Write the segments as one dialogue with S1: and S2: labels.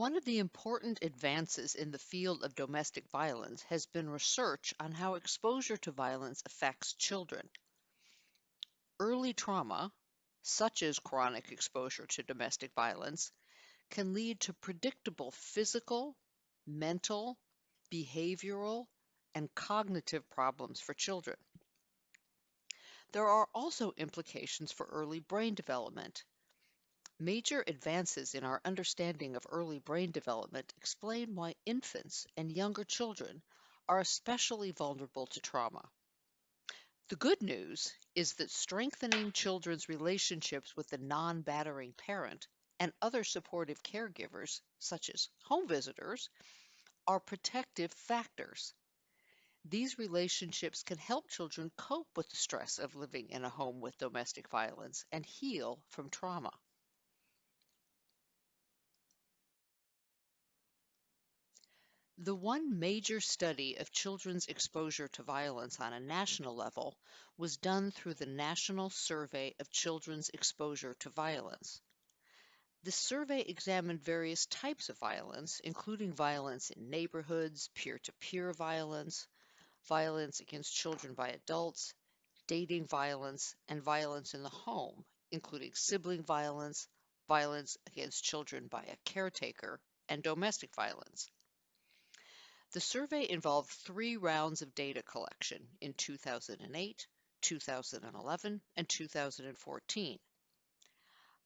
S1: One of the important advances in the field of domestic violence has been research on how exposure to violence affects children. Early trauma, such as chronic exposure to domestic violence, can lead to predictable physical, mental, behavioral, and cognitive problems for children. There are also implications for early brain development. Major advances in our understanding of early brain development explain why infants and younger children are especially vulnerable to trauma. The good news is that strengthening children's relationships with the non-battering parent and other supportive caregivers, such as home visitors, are protective factors. These relationships can help children cope with the stress of living in a home with domestic violence and heal from trauma. The one major study of children's exposure to violence on a national level was done through the National Survey of Children's Exposure to Violence. This survey examined various types of violence, including violence in neighborhoods, peer-to-peer violence, violence against children by adults, dating violence, and violence in the home, including sibling violence, violence against children by a caretaker, and domestic violence. The survey involved 3 rounds of data collection in 2008, 2011, and 2014.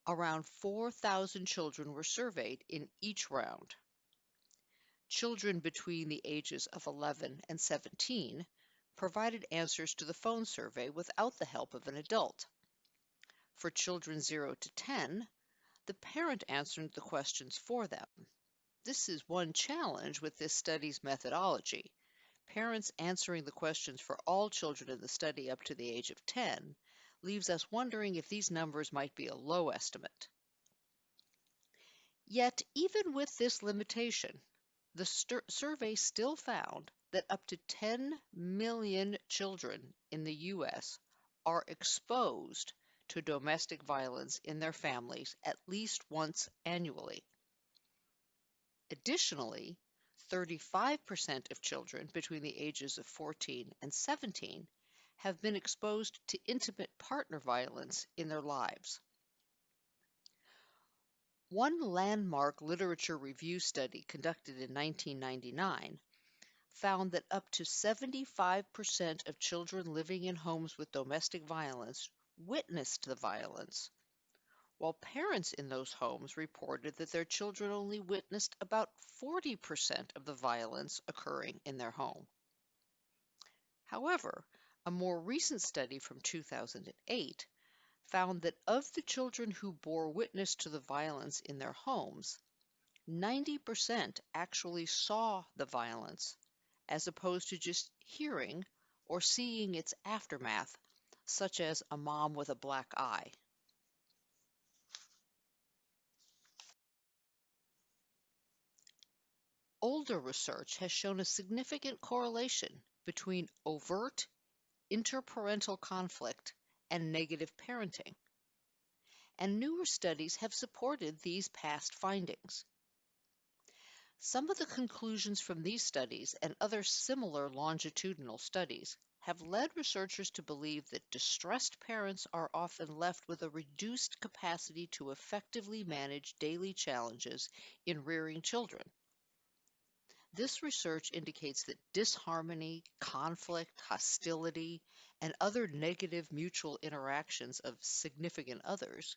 S1: Around 4,000 children were surveyed in each round. Children between the ages of 11 and 17 provided answers to the phone survey without the help of an adult. For children 0 to 10, the parent answered the questions for them. This is one challenge with this study's methodology. Parents answering the questions for all children in the study up to the age of 10 leaves us wondering if these numbers might be a low estimate. Yet, even with this limitation, the survey still found that up to 10 million children in the U.S. are exposed to domestic violence in their families at least once annually. Additionally, 35% of children between the ages of 14 and 17 have been exposed to intimate partner violence in their lives. One landmark literature review study conducted in 1999 found that up to 75% of children living in homes with domestic violence witnessed the violence, while parents in those homes reported that their children only witnessed about 40% of the violence occurring in their home. However, a more recent study from 2008 found that of the children who bore witness to the violence in their homes, 90% actually saw the violence, as opposed to just hearing or seeing its aftermath, such as a mom with a black eye. Older research has shown a significant correlation between overt interparental conflict and negative parenting, and newer studies have supported these past findings. Some of the conclusions from these studies and other similar longitudinal studies have led researchers to believe that distressed parents are often left with a reduced capacity to effectively manage daily challenges in rearing children. This research indicates that disharmony, conflict, hostility, and other negative mutual interactions of significant others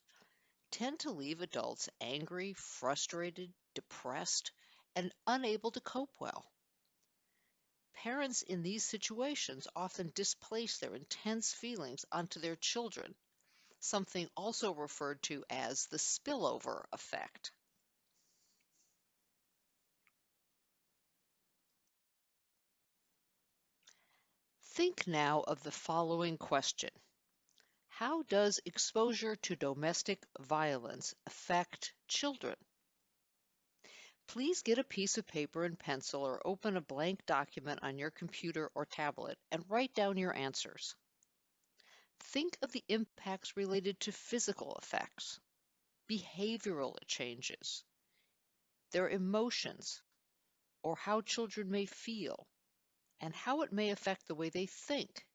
S1: tend to leave adults angry, frustrated, depressed, and unable to cope well. Parents in these situations often displace their intense feelings onto their children, something also referred to as the spillover effect. Think now of the following question. How does exposure to domestic violence affect children? Please get a piece of paper and pencil or open a blank document on your computer or tablet and write down your answers. Think of the impacts related to physical effects, behavioral changes, their emotions, or how children may feel, and how it may affect the way they think,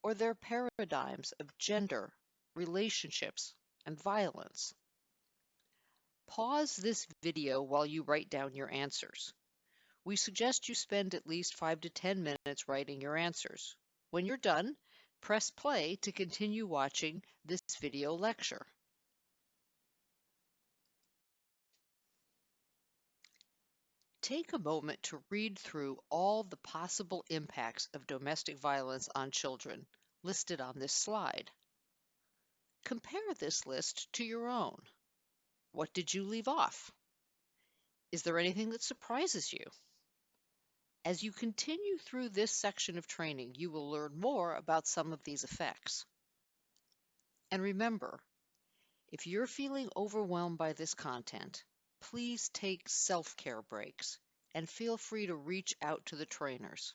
S1: or their paradigms of gender, relationships, and violence. Pause this video while you write down your answers. We suggest you spend at least 5 to 10 minutes writing your answers. When you're done, press play to continue watching this video lecture. Take a moment to read through all the possible impacts of domestic violence on children listed on this slide. Compare this list to your own. What did you leave off? Is there anything that surprises you? As you continue through this section of training, you will learn more about some of these effects. And remember, if you're feeling overwhelmed by this content, please take self-care breaks and feel free to reach out to the trainers.